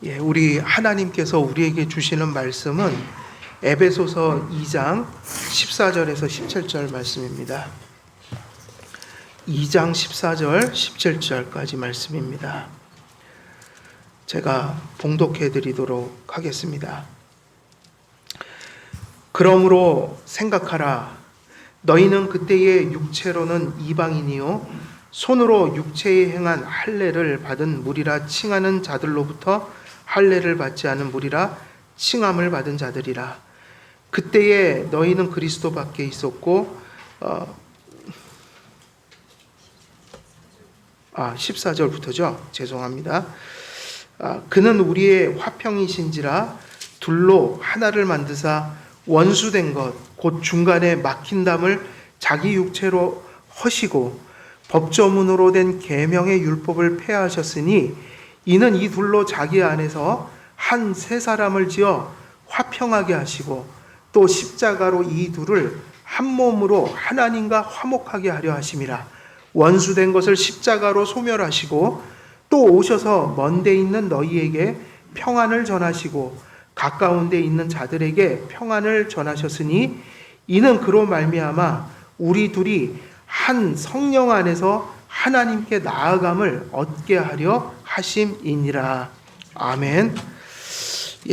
우리 하나님께서 우리에게 주시는 말씀은 에베소서 2장 14절에서 17절 말씀입니다. 2장 14절 17절까지 말씀입니다. 제가 봉독해 드리도록 하겠습니다. 그러므로 생각하라. 너희는 그때의 육체로는 이방인이요 손으로 육체에 행한 할례를 받은 무리라 칭하는 자들로부터 할례를 받지 않은 무리라 칭함을 받은 자들이라. 그때에 너희는 그리스도 밖에 있었고 14절부터죠. 죄송합니다. 그는 우리의 화평이신지라 둘로 하나를 만드사 원수된 것 곧 중간에 막힌 담을 자기 육체로 허시고 법조문으로 된 계명의 율법을 폐하셨으니 이는 이 둘로 자기 안에서 한 세 사람을 지어 화평하게 하시고 또 십자가로 이 둘을 한 몸으로 하나님과 화목하게 하려 하심이라. 원수된 것을 십자가로 소멸하시고 또 오셔서 먼 데 있는 너희에게 평안을 전하시고 가까운 데 있는 자들에게 평안을 전하셨으니 이는 그로 말미암아 우리 둘이 한 성령 안에서 하나님께 나아감을 얻게 하려 하심이니라. 아멘.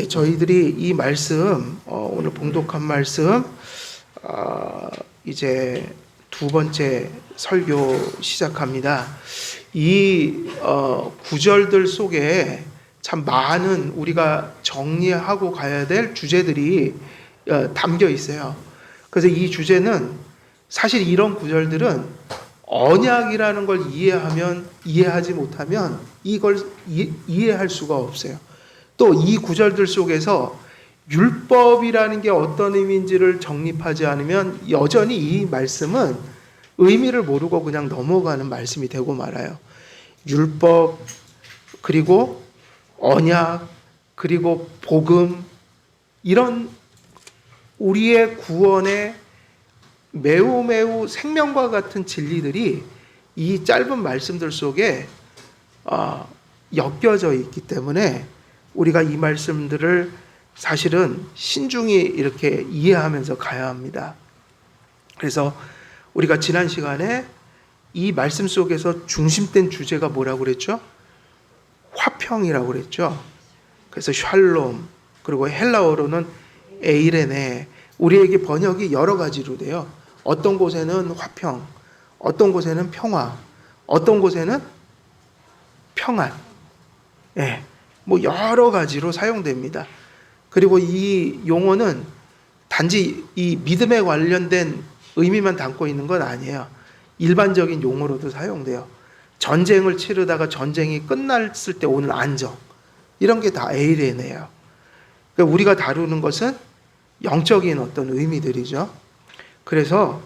저희들이 이 말씀 오늘 봉독한 말씀 이제 두 번째 설교 시작합니다. 이 구절들 속에 참 많은 우리가 정리하고 가야 될 주제들이 담겨 있어요. 그래서 이 주제는 사실 이런 구절들은 언약이라는 걸 이해하지 못하면 이걸 이해할 수가 없어요. 또 이 구절들 속에서 율법이라는 게 어떤 의미인지를 정립하지 않으면 여전히 이 말씀은 의미를 모르고 그냥 넘어가는 말씀이 되고 말아요. 율법, 그리고 언약, 그리고 복음, 이런 우리의 구원의 매우 생명과 같은 진리들이 이 짧은 말씀들 속에 엮여져 있기 때문에 우리가 이 말씀들을 사실은 신중히 이렇게 이해하면서 가야 합니다. 그래서 우리가 지난 시간에 이 말씀 속에서 중심된 주제가 뭐라고 그랬죠? 화평이라고 그랬죠. 그래서 샬롬, 그리고 헬라어로는 에이레네, 우리에게 번역이 여러 가지로 돼요. 어떤 곳에는 화평, 어떤 곳에는 평화, 어떤 곳에는 평안, 뭐 여러 가지로 사용됩니다. 그리고 이 용어는 단지 이 믿음에 관련된 의미만 담고 있는 건 아니에요. 일반적인 용어로도 사용돼요. 전쟁을 치르다가 전쟁이 끝났을 때 오는 안정, 이런 게 다 에이레네요. 그러니까 우리가 다루는 것은 영적인 어떤 의미들이죠. 그래서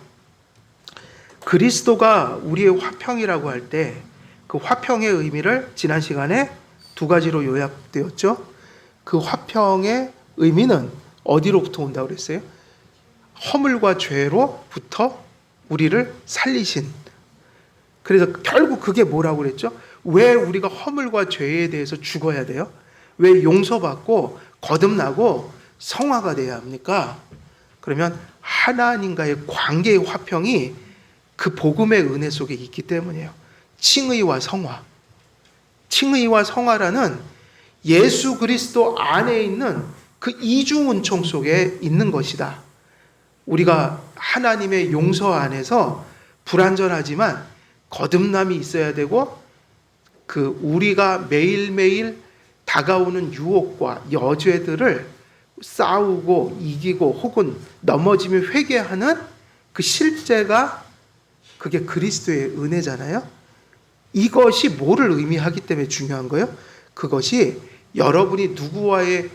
그리스도가 우리의 화평이라고 할 때 그 화평의 의미를 지난 시간에 두 가지로 요약되었죠. 그 화평의 의미는 어디로부터 온다고 그랬어요? 허물과 죄로부터 우리를 살리신. 그래서 결국 그게 뭐라고 그랬죠? 왜 우리가 허물과 죄에 대해서 죽어야 돼요? 왜 용서받고 거듭나고 성화가 돼야 합니까? 그러면 하나님과의 관계의 화평이 그 복음의 은혜 속에 있기 때문이에요. 칭의와 성화. 칭의와 성화라는 예수 그리스도 안에 있는 그 이중 은총 속에 있는 것이다. 우리가 하나님의 용서 안에서 불완전하지만 거듭남이 있어야 되고, 그 우리가 매일매일 다가오는 유혹과 여죄들을 싸우고 이기고 혹은 넘어지며 회개하는 그 실제가 그게 그리스도의 은혜잖아요. 이것이 뭐를 의미하기 때문에 중요한 거예요? 그것이 여러분이 누구와의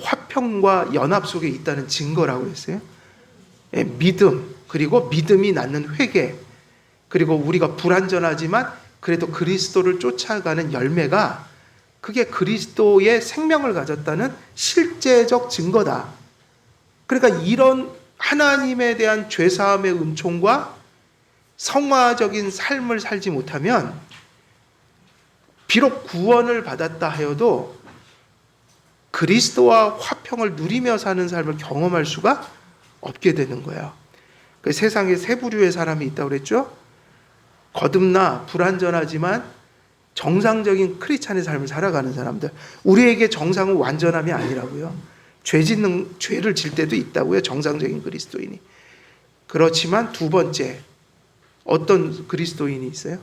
화평과 연합 속에 있다는 증거라고 했어요. 믿음, 그리고 믿음이 낳는 회개, 그리고 우리가 불완전하지만 그래도 그리스도를 쫓아가는 열매가, 그게 그리스도의 생명을 가졌다는 실제적 증거다. 그러니까 이런 하나님에 대한 죄사함의 은총과 성화적인 삶을 살지 못하면 비록 구원을 받았다 하여도 그리스도와 화평을 누리며 사는 삶을 경험할 수가 없게 되는 거예요. 그 세상에 세 부류의 사람이 있다고 그랬죠. 거듭나 불완전하지만 정상적인 크리스찬의 삶을 살아가는 사람들. 우리에게 정상은 완전함이 아니라고요. 죄를 질 때도 있다고요. 정상적인 그리스도인이. 그렇지만 두 번째, 어떤 그리스도인이 있어요?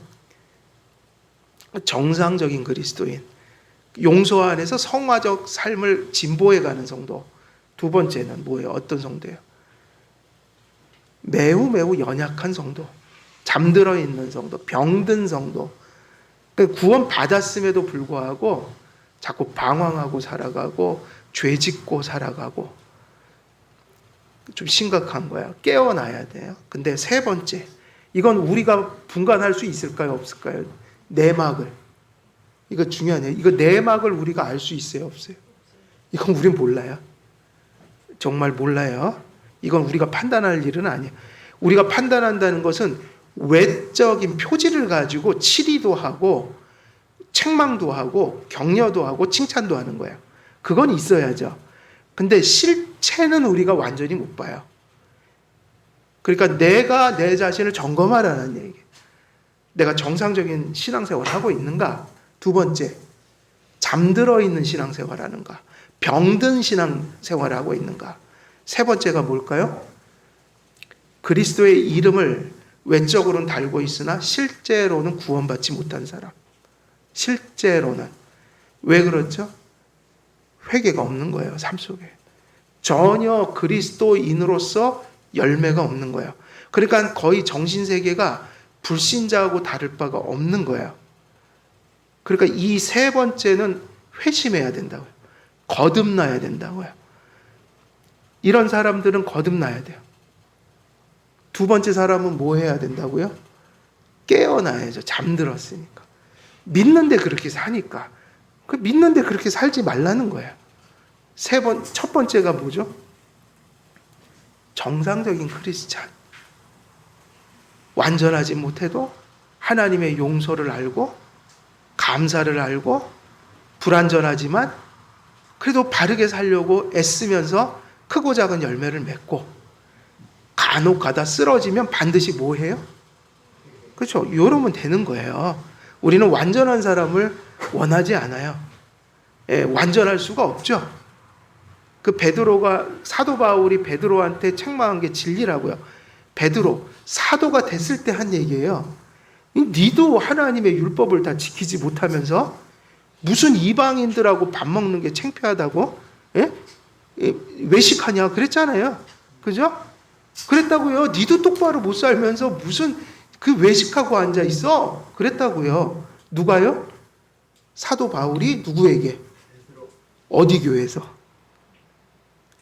정상적인 그리스도인. 용서 안에서 성화적 삶을 진보해가는 성도. 두 번째는 뭐예요? 어떤 성도예요? 매우 매우 연약한 성도. 잠들어 있는 성도. 병든 성도. 구원 받았음에도 불구하고 자꾸 방황하고 살아가고 죄 짓고 살아가고 좀 심각한 거야. 깨어나야 돼요. 근데 세 번째, 이건 우리가 분간할 수 있을까요? 없을까요? 내막을. 이거 중요하네요. 이거 내막을 우리가 알 수 있어요? 없어요? 이건 우린 몰라요. 정말 몰라요. 이건 우리가 판단할 일은 아니에요. 우리가 판단한다는 것은 외적인 표지를 가지고 치리도 하고 책망도 하고 격려도 하고 칭찬도 하는 거예요. 그건 있어야죠. 근데 실체는 우리가 완전히 못 봐요. 그러니까 내가 내 자신을 점검하라는 얘기. 내가 정상적인 신앙생활을 하고 있는가? 두 번째, 잠들어 있는 신앙생활을 하는가? 병든 신앙생활을 하고 있는가? 세 번째가 뭘까요? 그리스도의 이름을 외적으로는 달고 있으나 실제로는 구원받지 못한 사람. 실제로는. 왜 그렇죠? 회개가 없는 거예요. 삶 속에. 전혀 그리스도인으로서 열매가 없는 거예요. 그러니까 거의 정신세계가 불신자하고 다를 바가 없는 거예요. 그러니까 이 세 번째는 회심해야 된다고요. 거듭나야 된다고요. 이런 사람들은 거듭나야 돼요. 두 번째 사람은 뭐 해야 된다고요? 깨어나야죠. 잠들었으니까. 믿는데 그렇게 사니까. 그 믿는데 그렇게 살지 말라는 거예요. 첫 번째가 뭐죠? 정상적인 크리스찬. 완전하지 못해도 하나님의 용서를 알고 감사를 알고 불완전하지만 그래도 바르게 살려고 애쓰면서 크고 작은 열매를 맺고 간혹 가다 쓰러지면 반드시 뭐 해요? 그렇죠? 이러면 되는 거예요. 우리는 완전한 사람을 원하지 않아요. 완전할 수가 없죠. 그 베드로가 사도 바울이 베드로한테 책망한 게 진리라고요. 베드로 사도가 됐을 때 한 얘기예요. 니도 하나님의 율법을 다 지키지 못하면서 무슨 이방인들하고 밥 먹는 게 창피하다고? 외식하냐? 그랬잖아요. 그죠? 그랬다고요. 니도 똑바로 못 살면서 무슨 그 외식하고 앉아 있어? 그랬다고요. 누가요? 사도 바울이 누구에게? 어디 교회에서?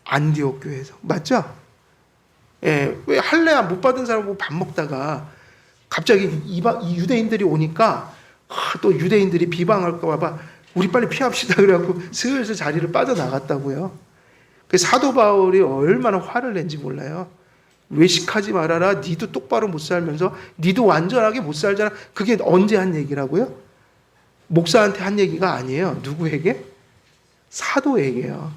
안디옥 교회에서. 맞죠? 왜 할례 못 받은 사람하고 밥 먹다가 갑자기 유대인들이 오니까 또 유대인들이 비방할까 봐 우리 빨리 피합시다 그래갖고 슬슬 자리를 빠져나갔다고요. 그 사도 바울이 얼마나 화를 낸지 몰라요. 외식하지 말아라. 니도 똑바로 못 살면서 니도 완전하게 못 살잖아. 그게 언제 한 얘기라고요? 목사한테 한 얘기가 아니에요. 누구에게? 사도에게요.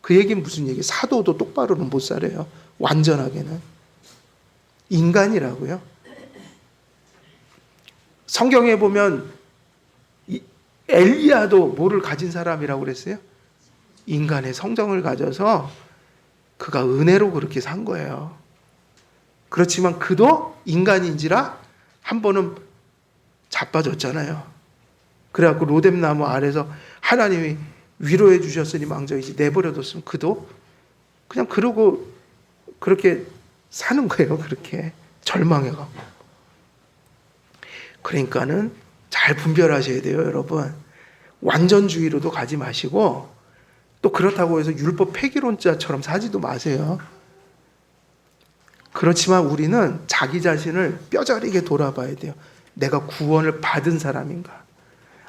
그 얘기는 무슨 얘기예요? 사도도 똑바로는 못 살아요. 완전하게는. 인간이라고요. 성경에 보면 엘리야도 뭐를 가진 사람이라고 그랬어요? 인간의 성정을 가져서 그가 은혜로 그렇게 산 거예요. 그렇지만 그도 인간인지라 한 번은 자빠졌잖아요. 그래갖고 로뎀나무 아래서 하나님이 위로해 주셨으니 망정이지 내버려뒀으면 그도 그냥 그러고 그렇게 사는 거예요. 그렇게 절망해가고. 그러니까는 잘 분별하셔야 돼요, 여러분. 완전주의로도 가지 마시고 또 그렇다고 해서 율법 폐기론자처럼 사지도 마세요. 그렇지만 우리는 자기 자신을 뼈저리게 돌아봐야 돼요. 내가 구원을 받은 사람인가?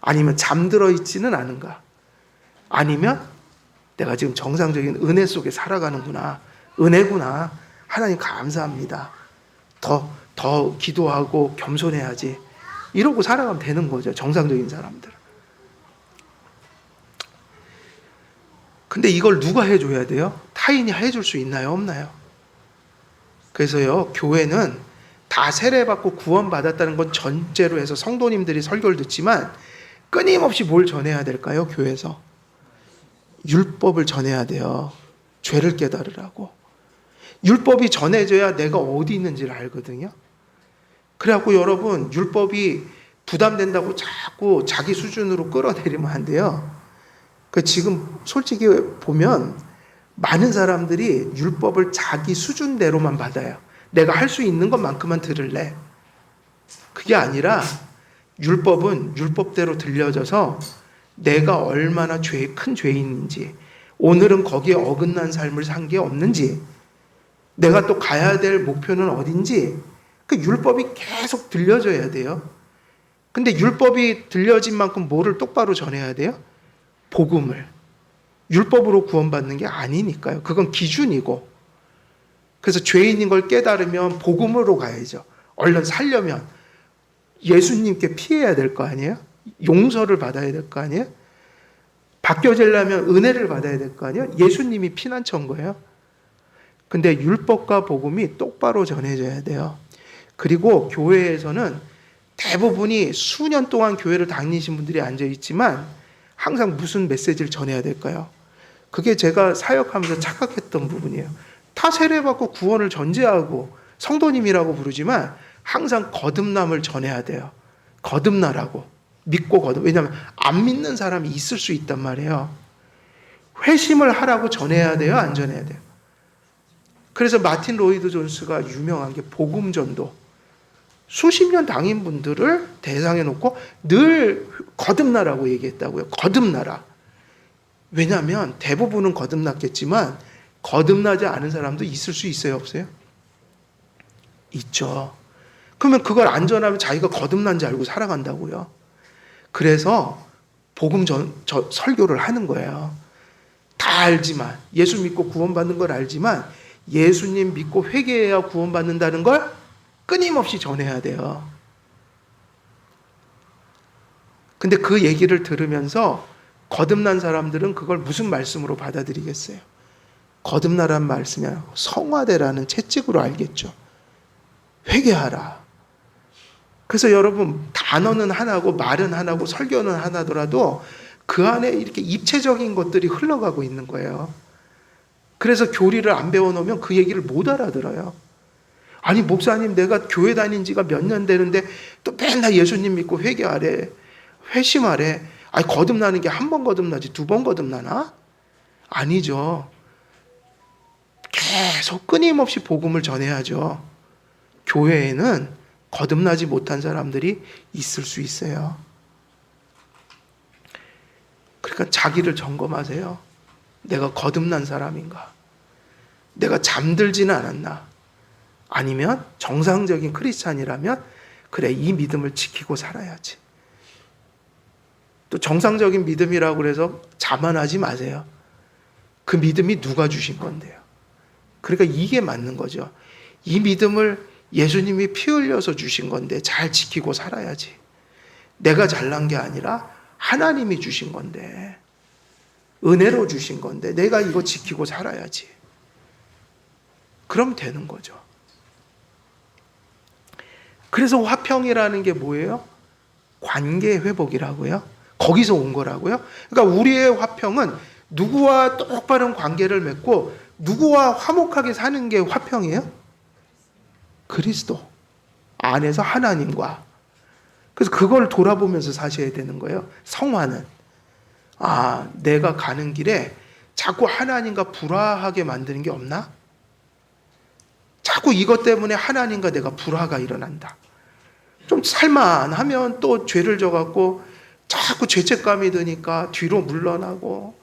아니면 잠들어 있지는 않은가? 아니면 내가 지금 정상적인 은혜 속에 살아가는구나. 은혜구나. 하나님 감사합니다. 더 기도하고 겸손해야지. 이러고 살아가면 되는 거죠. 정상적인 사람들. 근데 이걸 누가 해줘야 돼요? 타인이 해줄 수 있나요? 없나요? 그래서요, 교회는 다 세례받고 구원받았다는 건 전제로 해서 성도님들이 설교를 듣지만 끊임없이 뭘 전해야 될까요? 교회에서 율법을 전해야 돼요. 죄를 깨달으라고. 율법이 전해져야 내가 어디 있는지를 알거든요. 그래갖고 여러분, 율법이 부담된다고 자꾸 자기 수준으로 끌어내리면 안 돼요. 지금 솔직히 보면 많은 사람들이 율법을 자기 수준대로만 받아요. 내가 할 수 있는 것만큼만 들을래. 그게 아니라 율법은 율법대로 들려져서 내가 얼마나 큰 죄인인지, 오늘은 거기에 어긋난 삶을 산 게 없는지, 내가 또 가야 될 목표는 어딘지, 그 율법이 계속 들려져야 돼요. 근데 율법이 들려진 만큼 뭐를 똑바로 전해야 돼요? 복음을. 율법으로 구원받는 게 아니니까요. 그건 기준이고. 그래서 죄인인 걸 깨달으면 복음으로 가야죠. 얼른 살려면 예수님께 피해야 될 거 아니에요? 용서를 받아야 될 거 아니에요? 바뀌어지려면 은혜를 받아야 될 거 아니에요? 예수님이 피난처인 거예요. 근데 율법과 복음이 똑바로 전해져야 돼요. 그리고 교회에서는 대부분이 수년 동안 교회를 다니신 분들이 앉아 있지만 항상 무슨 메시지를 전해야 될까요? 그게 제가 사역하면서 착각했던 부분이에요. 다 세례받고 구원을 전제하고 성도님이라고 부르지만 항상 거듭남을 전해야 돼요. 거듭나라고. 믿고 거듭. 왜냐하면 안 믿는 사람이 있을 수 있단 말이에요. 회심을 하라고 전해야 돼요? 안 전해야 돼요? 그래서 마틴 로이드 존스가 유명한 게 복음 전도. 수십 년 당인 분들을 대상에 놓고 늘 거듭나라고 얘기했다고요. 거듭나라. 왜냐하면 대부분은 거듭났겠지만 거듭나지 않은 사람도 있을 수 있어요? 없어요? 있죠. 그러면 그걸 안 전하면 자기가 거듭난 줄 알고 살아간다고요. 그래서 복음 설교를 하는 거예요. 다 알지만, 예수 믿고 구원받는 걸 알지만 예수님 믿고 회개해야 구원받는다는 걸 끊임없이 전해야 돼요. 근데 그 얘기를 들으면서 거듭난 사람들은 그걸 무슨 말씀으로 받아들이겠어요? 거듭나란 말씀이 아니라 성화되라는 채찍으로 알겠죠. 회개하라. 그래서 여러분, 단어는 하나고 말은 하나고 설교는 하나더라도 그 안에 이렇게 입체적인 것들이 흘러가고 있는 거예요. 그래서 교리를 안 배워놓으면 그 얘기를 못 알아들어요. 아니, 목사님, 내가 교회 다닌 지가 몇 년 되는데 또 맨날 예수님 믿고 회개하래, 회심하래. 아니, 거듭나는 게 한 번 거듭나지 두 번 거듭나나? 아니죠. 계속 끊임없이 복음을 전해야죠. 교회에는 거듭나지 못한 사람들이 있을 수 있어요. 그러니까 자기를 점검하세요. 내가 거듭난 사람인가? 내가 잠들지는 않았나? 아니면 정상적인 크리스찬이라면 그래, 이 믿음을 지키고 살아야지. 또 정상적인 믿음이라고 그래서 자만하지 마세요. 그 믿음이 누가 주신 건데요. 그러니까 이게 맞는 거죠. 이 믿음을 예수님이 피 흘려서 주신 건데 잘 지키고 살아야지. 내가 잘난 게 아니라 하나님이 주신 건데, 은혜로 주신 건데 내가 이거 지키고 살아야지. 그럼 되는 거죠. 그래서 화평이라는 게 뭐예요? 관계 회복이라고요. 거기서 온 거라고요. 그러니까 우리의 화평은 누구와 똑바른 관계를 맺고 누구와 화목하게 사는 게 화평이에요? 그리스도 안에서 하나님과. 그래서 그걸 돌아보면서 사셔야 되는 거예요. 성화는 내가 가는 길에 자꾸 하나님과 불화하게 만드는 게 없나? 자꾸 이것 때문에 하나님과 내가 불화가 일어난다. 좀 살만하면 또 죄를 져갖고 자꾸 죄책감이 드니까 뒤로 물러나고,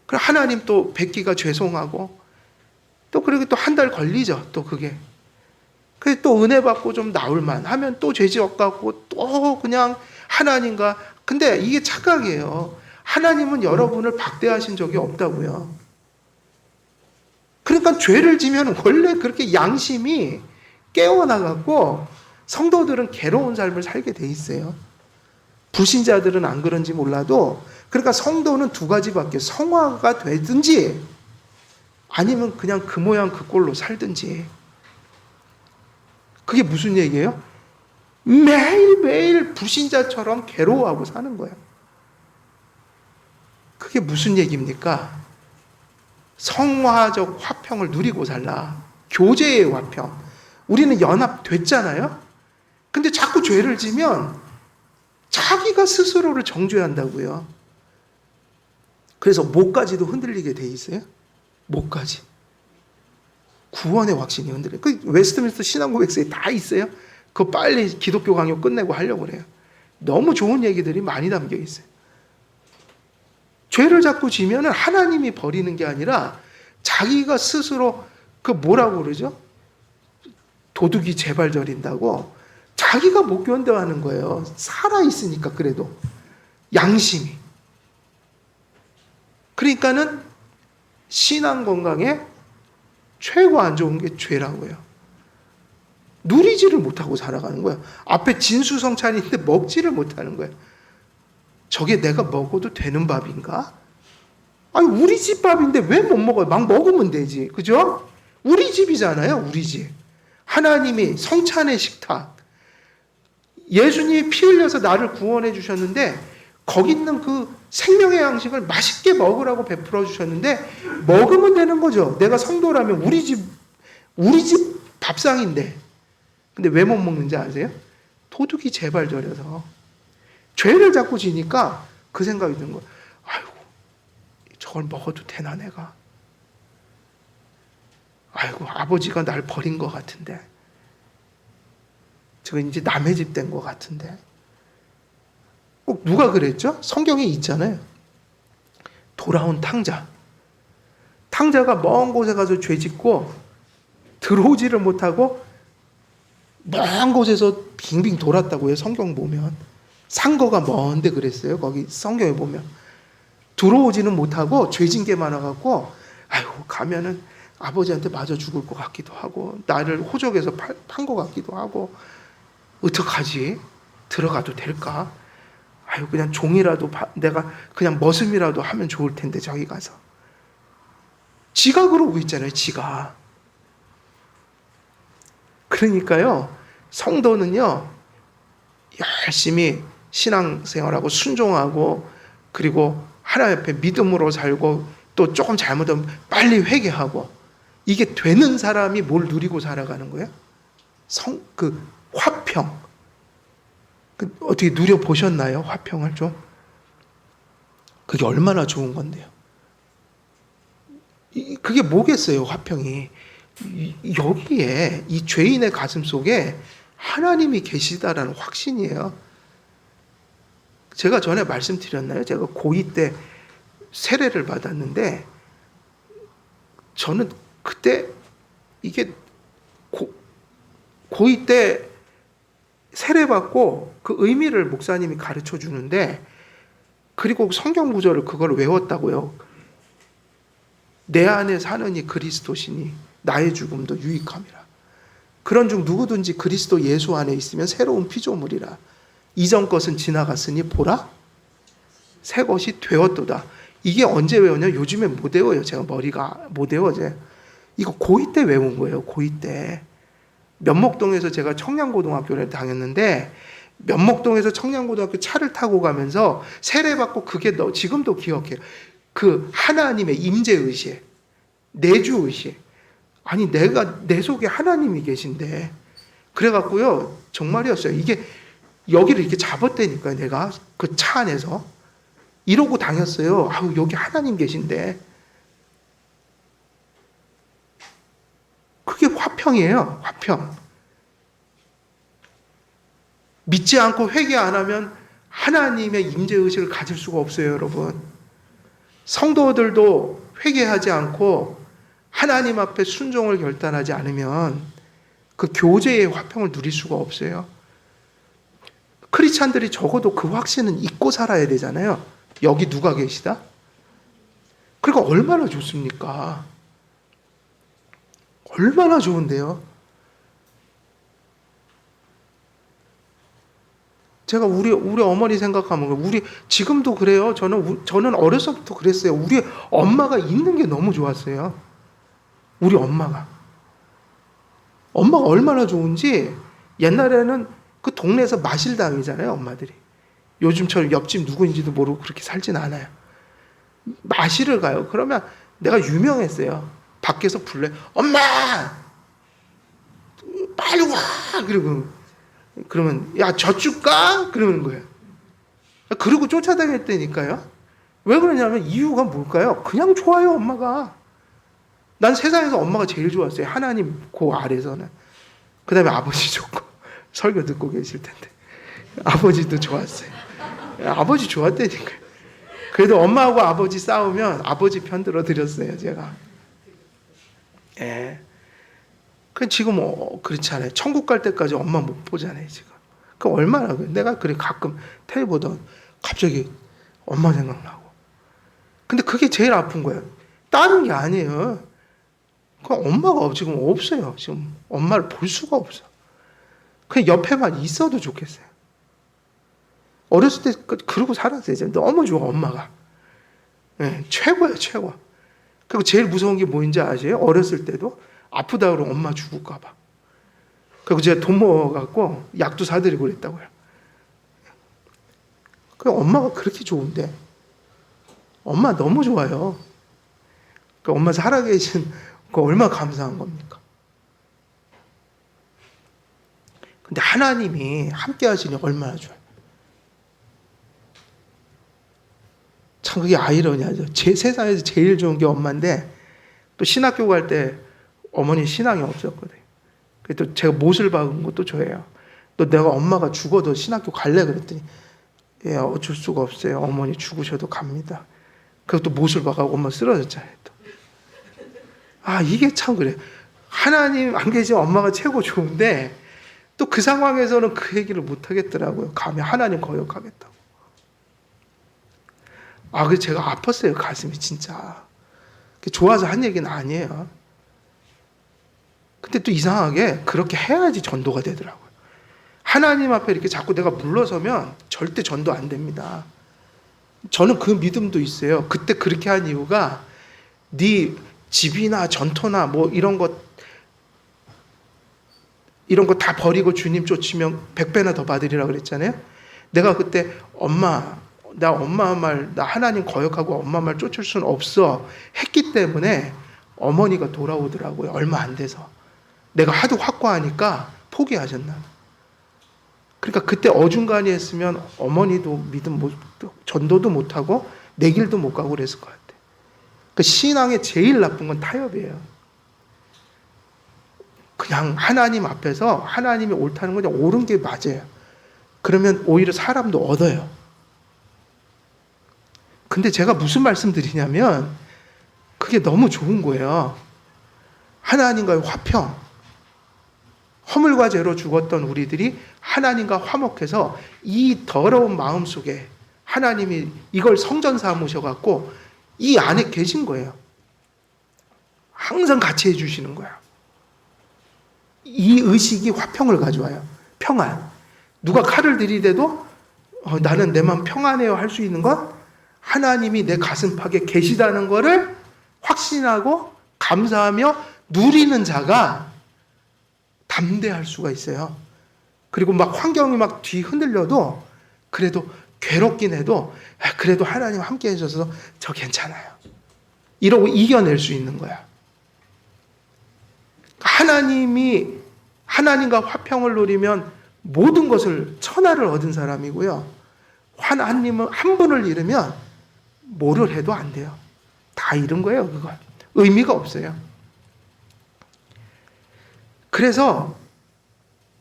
그럼 하나님 또 뵙기가 죄송하고, 또 그렇게 또 한 달 걸리죠. 또 그게. 그래서 또 은혜 받고 좀 나올만 하면 또 죄 지었갖고 또 그냥 하나님과. 근데 이게 착각이에요. 하나님은 여러분을 박대하신 적이 없다고요. 그러니까 죄를 지면 원래 그렇게 양심이 깨어나갖고 성도들은 괴로운 삶을 살게 돼 있어요. 불신자들은 안 그런지 몰라도 그러니까 성도는 두 가지밖에, 성화가 되든지 아니면 그냥 그 모양 그 꼴로 살든지. 그게 무슨 얘기예요? 매일매일 불신자처럼 괴로워하고 사는 거예요. 그게 무슨 얘기입니까? 성화적 화평을 누리고 살라. 교제의 화평. 우리는 연합됐잖아요? 근데 자꾸 죄를 지면 자기가 스스로를 정죄한다고요. 그래서 목까지도 흔들리게 돼 있어요. 목까지. 구원의 확신이 흔들려요. 그 웨스트민스터 신앙고백서에 다 있어요. 그거 빨리 기독교 강요 끝내고 하려고 그래요. 너무 좋은 얘기들이 많이 담겨 있어요. 죄를 자꾸 지면은 하나님이 버리는 게 아니라 자기가 스스로 그 뭐라고 그러죠? 도둑이 제발 저린다고 자기가 못 견뎌하는 거예요. 살아있으니까 그래도. 양심이. 그러니까는 신앙 건강에 최고 안 좋은 게 죄라고요. 누리지를 못하고 살아가는 거예요. 앞에 진수성찬인데 먹지를 못하는 거예요. 저게 내가 먹어도 되는 밥인가? 아니 우리 집 밥인데 왜 못 먹어요? 막 먹으면 되지. 그죠? 우리 집이잖아요. 우리 집. 하나님이 성찬의 식탁. 예수님이 피 흘려서 나를 구원해 주셨는데 거기 있는 그 생명의 양식을 맛있게 먹으라고 베풀어 주셨는데 먹으면 되는 거죠. 내가 성도라면 우리 집 밥상인데. 근데 왜 못 먹는지 아세요? 도둑이 제발 저려서. 죄를 자꾸 지니까 그 생각이 드는 거예요. 아이고, 저걸 먹어도 되나 내가? 아이고, 아버지가 날 버린 것 같은데. 저 이제 남의 집 된 것 같은데. 꼭 누가 그랬죠? 성경에 있잖아요. 돌아온 탕자. 탕자가 먼 곳에 가서 죄 짓고 들어오지를 못하고 먼 곳에서 빙빙 돌았다고요. 성경 보면. 상거가 먼데 그랬어요. 거기 성경에 보면. 들어오지는 못하고 죄진 게 많아갖고 아이고 가면은 아버지한테 맞아 죽을 것 같기도 하고 나를 호적에서 판 것 같기도 하고 어떡하지? 들어가도 될까? 아유 그냥 종이라도 내가 그냥 머슴이라도 하면 좋을 텐데 저기 가서. 지가 그러고 있잖아요. 지가. 그러니까요. 성도는요. 열심히 신앙생활하고 순종하고 그리고 하나님 앞에 믿음으로 살고 또 조금 잘못하면 빨리 회개하고 이게 되는 사람이 뭘 누리고 살아가는 거예요? 그 화평. 어떻게 누려보셨나요? 화평을 좀? 그게 얼마나 좋은 건데요. 그게 뭐겠어요, 화평이. 여기에 이 죄인의 가슴 속에 하나님이 계시다라는 확신이에요. 제가 전에 말씀드렸나요? 제가 고2 때 세례를 받았는데 저는 그때 이게 고2 때 세례받고 그 의미를 목사님이 가르쳐 주는데 그리고 성경 구절을 그걸 외웠다고요. 내 안에 사느니 그리스도시니 나의 죽음도 유익함이라. 그런 중 누구든지 그리스도 예수 안에 있으면 새로운 피조물이라. 이전 것은 지나갔으니 보라 새 것이 되었도다. 이게 언제 외웠냐? 요즘에 못 외워요. 제가 머리가 못 외워져요. 이거 고2 때 외운 거예요. 고2 때. 면목동에서 제가 청량고등학교를 다녔는데 면목동에서 청량고등학교 차를 타고 가면서 세례받고 그게 지금도 기억해요. 그 하나님의 임재의식, 내주의식. 아니 내가 내 속에 하나님이 계신데 그래갖고요 정말이었어요. 이게 여기를 이렇게 잡았다니까요. 내가 그 차 안에서 이러고 다녔어요. 아우 여기 하나님 계신데 그게 화평이에요. 화평. 믿지 않고 회개 안 하면 하나님의 임재의식을 가질 수가 없어요. 여러분. 성도들도 회개하지 않고 하나님 앞에 순종을 결단하지 않으면 그 교제의 화평을 누릴 수가 없어요. 크리스찬들이 적어도 그 확신은 잊고 살아야 되잖아요. 여기 누가 계시다? 그러니까 얼마나 좋습니까? 얼마나 좋은데요? 제가 우리 어머니 생각하면 우리 지금도 그래요. 저는 어려서부터 그랬어요. 우리 엄마가 있는 게 너무 좋았어요. 우리 엄마가 얼마나 좋은지. 옛날에는 그 동네에서 마실당이잖아요, 엄마들이. 요즘처럼 옆집 누구인지도 모르고 그렇게 살진 않아요. 마실을 가요. 그러면 내가 유명했어요. 밖에서 불러요. 엄마! 빨리 와! 그러면 야, 젖 줄까? 그러는 거예요. 그러고 쫓아다녔다니까요. 왜 그러냐면 이유가 뭘까요? 그냥 좋아요, 엄마가. 난 세상에서 엄마가 제일 좋았어요. 하나님 그 아래서는. 그 다음에 아버지 좋고. 설교 듣고 계실 텐데. 아버지도 좋았어요. 아버지 좋았다니까요. 그래도 엄마하고 아버지 싸우면 아버지 편 들어드렸어요, 제가. 예. 그 지금 그렇지 않아요. 천국 갈 때까지 엄마 못 보잖아요, 지금. 그 얼마나 내가 그래 가끔 텔레비 보던 갑자기 엄마 생각나고. 근데 그게 제일 아픈 거예요. 다른 게 아니에요. 그 엄마가 지금 없어요. 지금 엄마를 볼 수가 없어. 그냥 옆에만 있어도 좋겠어요. 어렸을 때 그러고 살았어요. 이제 너무 좋아, 엄마가. 네, 최고예요, 최고. 그리고 제일 무서운 게 뭐인지 아세요? 어렸을 때도 아프다 그러면 엄마 죽을까 봐. 그리고 제가 돈 모아갖고 약도 사드리고 그랬다고요. 그 엄마가 그렇게 좋은데 엄마 너무 좋아요. 그 엄마 살아계신 그 얼마나 감사한 겁니까? 근데 하나님이 함께 하시니 얼마나 좋아요. 참 그게 아이러니하죠. 세상에서 제일 좋은 게 엄마인데 또 신학교 갈 때 어머니 신앙이 없었거든요. 또 제가 못을 박은 것도 저예요. 또 내가 엄마가 죽어도 신학교 갈래 그랬더니 예, 어쩔 수가 없어요. 어머니 죽으셔도 갑니다. 그리고 또 못을 박아고 엄마 쓰러졌잖아요. 또. 아, 이게 참 그래. 하나님 안 계시면 엄마가 최고 좋은데 또 그 상황에서는 그 얘기를 못 하겠더라고요. 감히 하나님 거역하겠다고. 아, 그래서 제가 아팠어요. 가슴이 진짜. 좋아서 한 얘기는 아니에요. 근데 또 이상하게 그렇게 해야지 전도가 되더라고요. 하나님 앞에 이렇게 자꾸 내가 물러서면 절대 전도 안 됩니다. 저는 그 믿음도 있어요. 그때 그렇게 한 이유가 네 집이나 전토나 뭐 이런 것 다 버리고 주님 쫓으면 100배나 더 받으리라 그랬잖아요. 내가 그때 나 엄마 말, 나 하나님 거역하고 엄마 말 쫓을 수는 없어 했기 때문에 어머니가 돌아오더라고요. 얼마 안 돼서. 내가 하도 확고하니까 포기하셨나. 그러니까 그때 어중간히 했으면 어머니도 전도도 못하고 내 길도 못 가고 그랬을 것 같아요. 그 신앙의 제일 나쁜 건 타협이에요. 그냥 하나님 앞에서 하나님이 옳다는 건 그냥 옳은 게 맞아요. 그러면 오히려 사람도 얻어요. 근데 제가 무슨 말씀 드리냐면 그게 너무 좋은 거예요. 하나님과의 화평. 허물과 죄로 죽었던 우리들이 하나님과 화목해서 이 더러운 마음 속에 하나님이 이걸 성전 삼으셔갖고 이 안에 계신 거예요. 항상 같이 해주시는 거야. 이 의식이 화평을 가져와요. 평안. 누가 칼을 들이대도 나는 내 마음 평안해요 할 수 있는 건 하나님이 내 가슴팍에 계시다는 것을 확신하고 감사하며 누리는 자가 담대할 수가 있어요. 그리고 막 환경이 막 뒤 흔들려도 그래도 괴롭긴 해도 그래도 하나님 함께 해주셔서 저 괜찮아요. 이러고 이겨낼 수 있는 거야. 하나님과 화평을 누리면 모든 것을 천하를 얻은 사람이고요. 하나님은 한 분을 잃으면 뭐를 해도 안 돼요. 다 잃은 거예요, 그건. 의미가 없어요. 그래서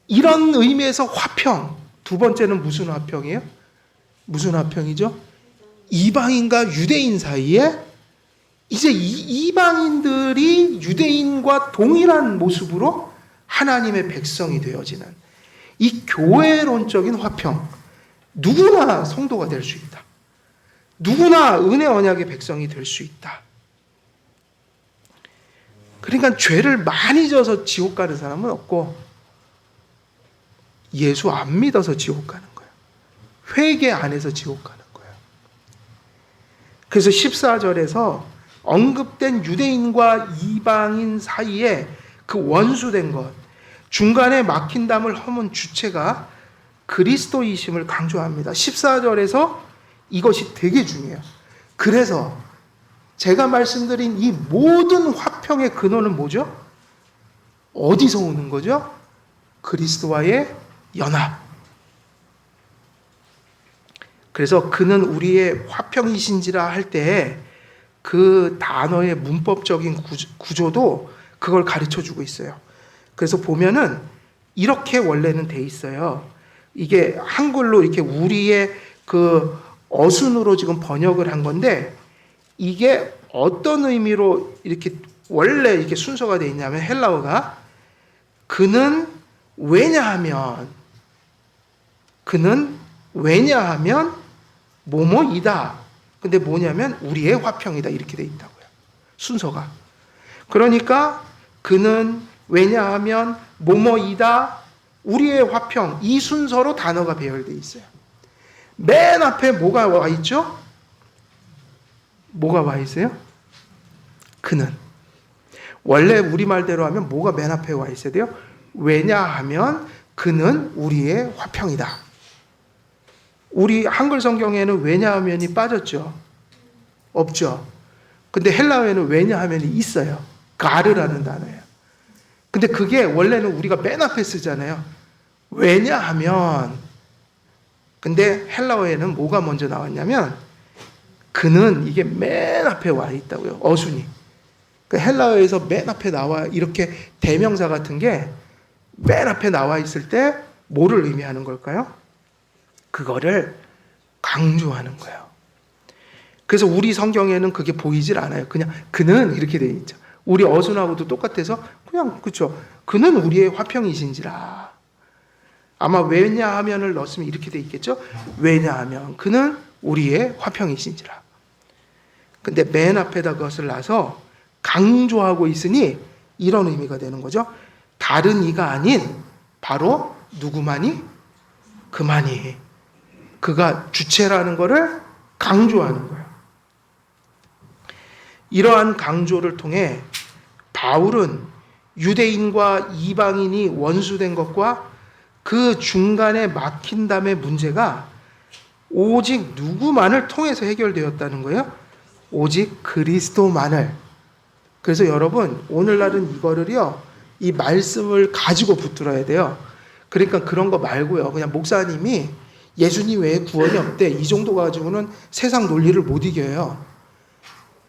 이런 의미에서 화평. 두 번째는 무슨 화평이에요? 무슨 화평이죠? 이방인과 유대인 사이에 이제 이방인들이 유대인과 동일한 모습으로 하나님의 백성이 되어지는 이 교회론적인 화평. 누구나 성도가 될 수 있다. 누구나 은혜 언약의 백성이 될 수 있다. 그러니까 죄를 많이 져서 지옥 가는 사람은 없고 예수 안 믿어서 지옥 가는 거예요. 회개 안 해서 지옥 가는 거예요. 그래서 14절에서 언급된 유대인과 이방인 사이에 그 원수된 것, 중간에 막힌 담을 허문 주체가 그리스도이심을 강조합니다. 14절에서 이것이 되게 중요해요. 그래서 제가 말씀드린 이 모든 화평의 근원은 뭐죠? 어디서 오는 거죠? 그리스도와의 연합. 그래서 그는 우리의 화평이신지라 할 때 그 단어의 문법적인 구조도 그걸 가르쳐 주고 있어요. 그래서 보면은 이렇게 원래는 돼 있어요. 이게 한글로 이렇게 우리의 그 어순으로 지금 번역을 한 건데 이게 어떤 의미로 이렇게 원래 이렇게 순서가 돼 있냐면 헬라어가 그는 왜냐하면 뭐뭐이다. 근데 뭐냐면 우리의 화평이다. 이렇게 돼 있다고요. 순서가. 그러니까 그는 왜냐하면 뭐뭐이다. 우리의 화평. 이 순서로 단어가 배열돼 있어요. 맨 앞에 뭐가 와 있죠? 뭐가 와 있어요? 그는. 원래 우리말대로 하면 뭐가 맨 앞에 와 있어야 돼요? 왜냐하면 그는 우리의 화평이다. 우리 한글 성경에는 왜냐하면이 빠졌죠? 없죠? 근데 헬라어에는 왜냐하면이 있어요. 가르라는 단어예요. 근데 그게 원래는 우리가 맨 앞에 쓰잖아요. 왜냐하면. 근데 헬라어에는 뭐가 먼저 나왔냐면 그는 이게 맨 앞에 와 있다고요. 어순이. 헬라어에서 맨 앞에 나와 이렇게 대명사 같은 게 맨 앞에 나와 있을 때 뭐를 의미하는 걸까요? 그거를 강조하는 거예요. 그래서 우리 성경에는 그게 보이질 않아요. 그냥 그는 이렇게 되어 있죠. 우리 어순하고도 똑같아서 그냥 그렇죠. 그는 우리의 화평이신지라. 아마 왜냐하면을 넣었으면 이렇게 되어 있겠죠. 왜냐하면 그는 우리의 화평이신지라. 근데 맨 앞에다 그것을 놔서 강조하고 있으니 이런 의미가 되는 거죠. 다른 이가 아닌 바로 누구만이? 그만이. 그가 주체라는 것을 강조하는 거예요. 이러한 강조를 통해 바울은 유대인과 이방인이 원수된 것과 그 중간에 막힌 담의 문제가 오직 누구만을 통해서 해결되었다는 거예요. 오직 그리스도만을. 그래서 여러분 오늘날은 이거를요. 이 말씀을 가지고 붙들어야 돼요. 그러니까 그런 거 말고요. 그냥 목사님이 예수님 외에 구원이 없대. 이 정도 가지고는 세상 논리를 못 이겨요.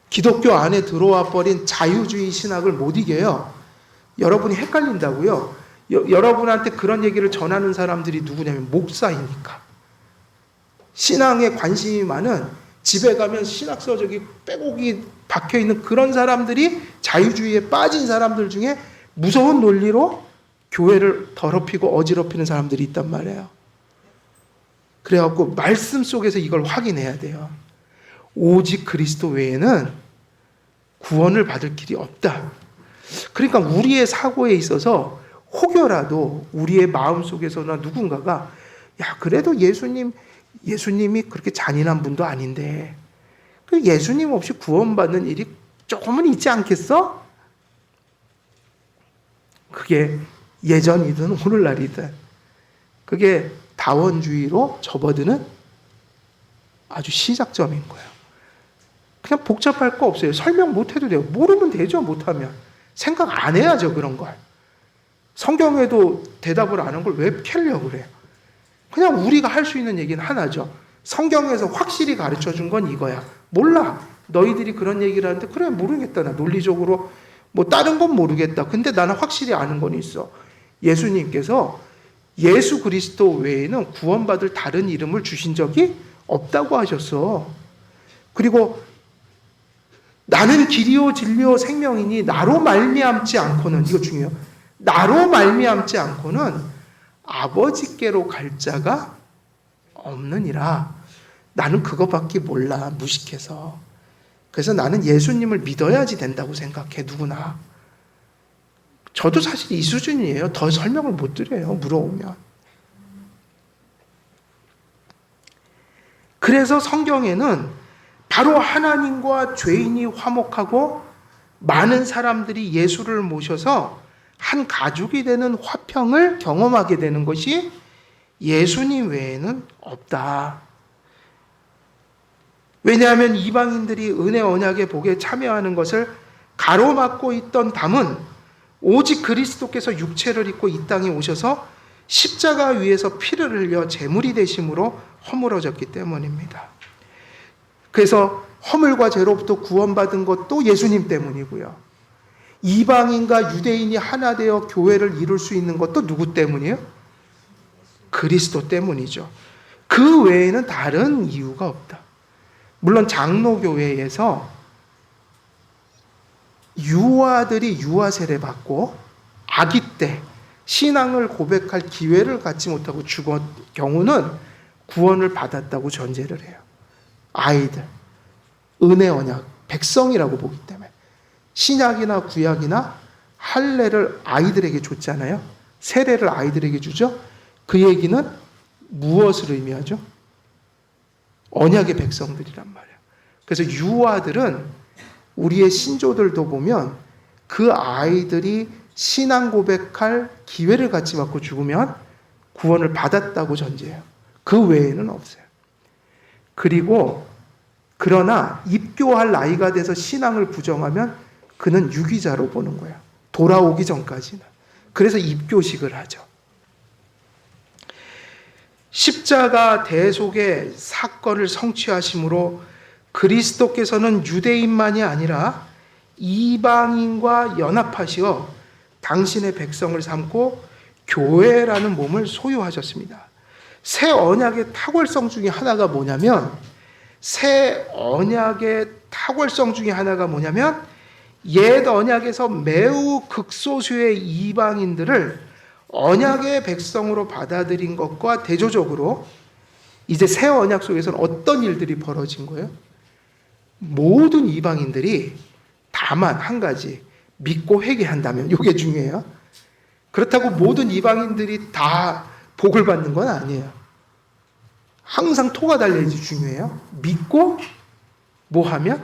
기독교 안에 들어와 버린 자유주의 신학을 못 이겨요. 여러분이 헷갈린다고요. 여러분한테 그런 얘기를 전하는 사람들이 누구냐면 목사이니까. 신앙에 관심이 많은 집에 가면 신학서 저기 빼곡이 박혀있는 그런 사람들이 자유주의에 빠진 사람들 중에 무서운 논리로 교회를 더럽히고 어지럽히는 사람들이 있단 말이에요. 그래갖고 말씀 속에서 이걸 확인해야 돼요. 오직 그리스도 외에는 구원을 받을 길이 없다. 그러니까 우리의 사고에 있어서 혹여라도 우리의 마음속에서나 누군가가 야 그래도 예수님이 그렇게 잔인한 분도 아닌데 그 예수님 없이 구원받는 일이 조금은 있지 않겠어? 그게 예전이든 오늘날이든 그게 다원주의로 접어드는 아주 시작점인 거예요. 그냥 복잡할 거 없어요. 설명 못해도 돼요. 모르면 되죠. 못하면. 생각 안 해야죠. 그런 걸. 성경에도 대답을 안 한 걸 왜 캐려고 그래요. 그냥 우리가 할 수 있는 얘기는 하나죠. 성경에서 확실히 가르쳐준 건 이거야. 몰라. 너희들이 그런 얘기를 하는데 그래 모르겠다. 나 논리적으로 뭐 다른 건 모르겠다. 근데 나는 확실히 아는 건 있어. 예수님께서 예수 그리스도 외에는 구원받을 다른 이름을 주신 적이 없다고 하셨어. 그리고 나는 길이요 진리요 생명이니 나로 말미암지 않고는 이거 중요해요. 나로 말미암지 않고는 아버지께로 갈 자가 없느니라. 나는 그거밖에 몰라 무식해서. 그래서 나는 예수님을 믿어야지 된다고 생각해 누구나. 저도 사실 이 수준이에요. 더 설명을 못 드려요 물어보면. 그래서 성경에는 바로 하나님과 죄인이 화목하고 많은 사람들이 예수를 모셔서 한 가족이 되는 화평을 경험하게 되는 것이 예수님 외에는 없다. 왜냐하면 이방인들이 은혜 언약의 복에 참여하는 것을 가로막고 있던 담은 오직 그리스도께서 육체를 입고 이 땅에 오셔서 십자가 위에서 피를 흘려 제물이 되심으로 허물어졌기 때문입니다. 그래서 허물과 죄로부터 구원받은 것도 예수님 때문이고요. 이방인과 유대인이 하나 되어 교회를 이룰 수 있는 것도 누구 때문이에요? 그리스도 때문이죠. 그 외에는 다른 이유가 없다. 물론 장로교회에서 유아들이 유아 세례 받고 아기 때 신앙을 고백할 기회를 갖지 못하고 죽은 경우는 구원을 받았다고 전제를 해요. 아이들, 은혜 언약, 백성이라고 보기 때문에 신약이나 구약이나 할례를 아이들에게 줬잖아요. 세례를 아이들에게 주죠. 그 얘기는 무엇을 의미하죠? 언약의 백성들이란 말이에요. 그래서 유아들은 우리의 신조들도 보면 그 아이들이 신앙 고백할 기회를 같이 받고 죽으면 구원을 받았다고 전제해요. 그 외에는 없어요. 그리고 그러나 입교할 나이가 돼서 신앙을 부정하면 그는 유기자로 보는 거예요. 돌아오기 전까지는. 그래서 입교식을 하죠. 십자가 대속의 사건을 성취하심으로 그리스도께서는 유대인만이 아니라 이방인과 연합하시어 당신의 백성을 삼고 교회라는 몸을 소유하셨습니다. 새 언약의 탁월성 중에 하나가 뭐냐면 옛 언약에서 매우 극소수의 이방인들을 언약의 백성으로 받아들인 것과 대조적으로 이제 새 언약 속에서는 어떤 일들이 벌어진 거예요? 모든 이방인들이 다만 한 가지 믿고 회개한다면, 이게 중요해요. 그렇다고 모든 이방인들이 다 복을 받는 건 아니에요. 항상 토가 달려야지 중요해요. 믿고 뭐 하면?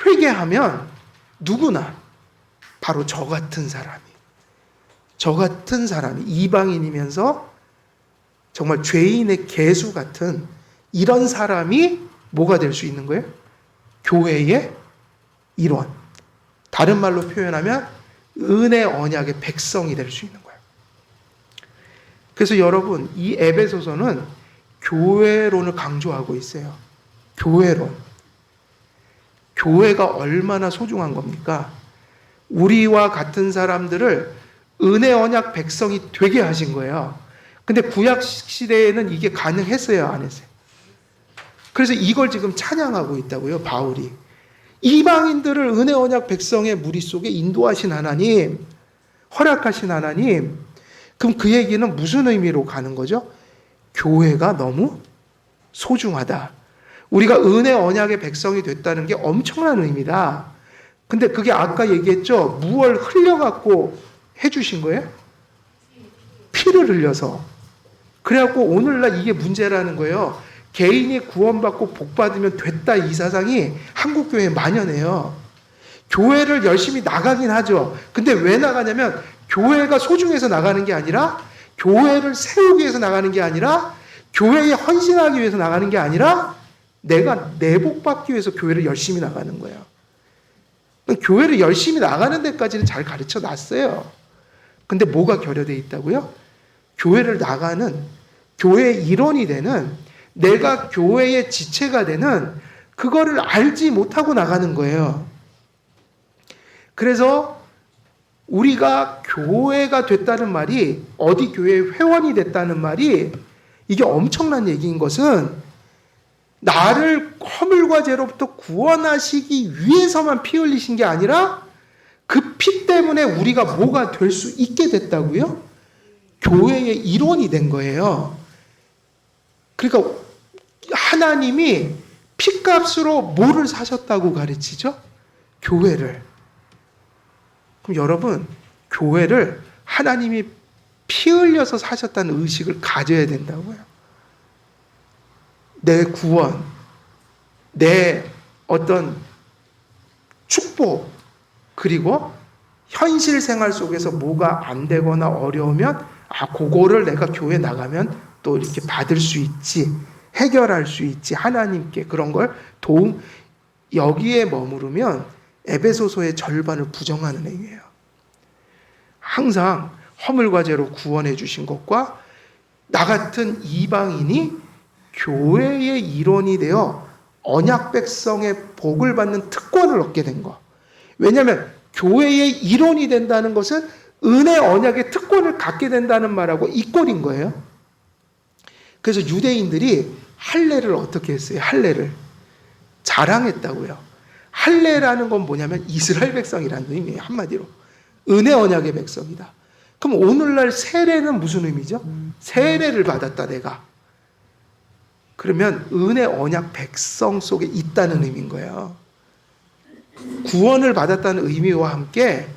회개하면 누구나 바로 저 같은 사람이 이방인이면서 정말 죄인의 개수 같은 이런 사람이 뭐가 될 수 있는 거예요? 교회의 일원. 다른 말로 표현하면 은혜 언약의 백성이 될 수 있는 거예요. 그래서 여러분, 이 에베소서는 교회론을 강조하고 있어요. 교회론. 교회가 얼마나 소중한 겁니까? 우리와 같은 사람들을 은혜 언약 백성이 되게 하신 거예요. 근데 구약 시대에는 이게 가능했어요, 안 했어요? 그래서 이걸 지금 찬양하고 있다고요, 바울이. 이방인들을 은혜 언약 백성의 무리 속에 인도하신 하나님, 허락하신 하나님. 그럼 그 얘기는 무슨 의미로 가는 거죠? 교회가 너무 소중하다. 우리가 은혜 언약의 백성이 됐다는 게 엄청난 의미다. 근데 그게 아까 얘기했죠? 무얼 흘려갖고 해주신 거예요? 피를 흘려서. 그래갖고 오늘날 이게 문제라는 거예요. 개인이 구원받고 복받으면 됐다, 이 사상이 한국교회에 만연해요. 교회를 열심히 나가긴 하죠. 근데 왜 나가냐면 교회가 소중해서 나가는 게 아니라, 교회를 세우기 위해서 나가는 게 아니라, 교회에 헌신하기 위해서 나가는 게 아니라 내가 내 복받기 위해서 교회를 열심히 나가는 거예요. 교회를 열심히 나가는 데까지는 잘 가르쳐 놨어요. 근데 뭐가 결여되어 있다고요? 교회를 나가는, 교회의 일원이 되는, 내가 교회의 지체가 되는 그거를 알지 못하고 나가는 거예요. 그래서 우리가 교회가 됐다는 말이, 어디 교회의 회원이 됐다는 말이, 이게 엄청난 얘기인 것은 나를 허물과 죄로부터 구원하시기 위해서만 피 흘리신 게 아니라 그 피 때문에 우리가 뭐가 될 수 있게 됐다고요? 교회의 일원이 된 거예요. 그러니까 하나님이 피값으로 뭐를 사셨다고 가르치죠? 교회를. 그럼 여러분, 교회를 하나님이 피 흘려서 사셨다는 의식을 가져야 된다고요. 내 구원, 내 어떤 축복, 그리고 현실 생활 속에서 뭐가 안 되거나 어려우면 그거를 내가 교회 나가면 또 이렇게 받을 수 있지, 해결할 수 있지, 하나님께 그런 걸 도움, 여기에 머무르면 에베소서의 절반을 부정하는 행위예요. 항상 허물과 죄로 구원해 주신 것과 나 같은 이방인이 교회의 일원이 되어 언약 백성의 복을 받는 특권을 얻게 된 거. 왜냐하면 교회의 일원이 된다는 것은 은혜 언약의 특권을 갖게 된다는 말하고 이 꼴인 거예요. 그래서 유대인들이 할례를 어떻게 했어요? 할례를 자랑했다고요. 할례라는 건 뭐냐면 이스라엘 백성이라는 의미예요. 한마디로 은혜 언약의 백성이다. 그럼 오늘날 세례는 무슨 의미죠? 세례를 받았다 내가. 그러면 은혜 언약 백성 속에 있다는 의미인 거예요. 구원을 받았다는 의미와 함께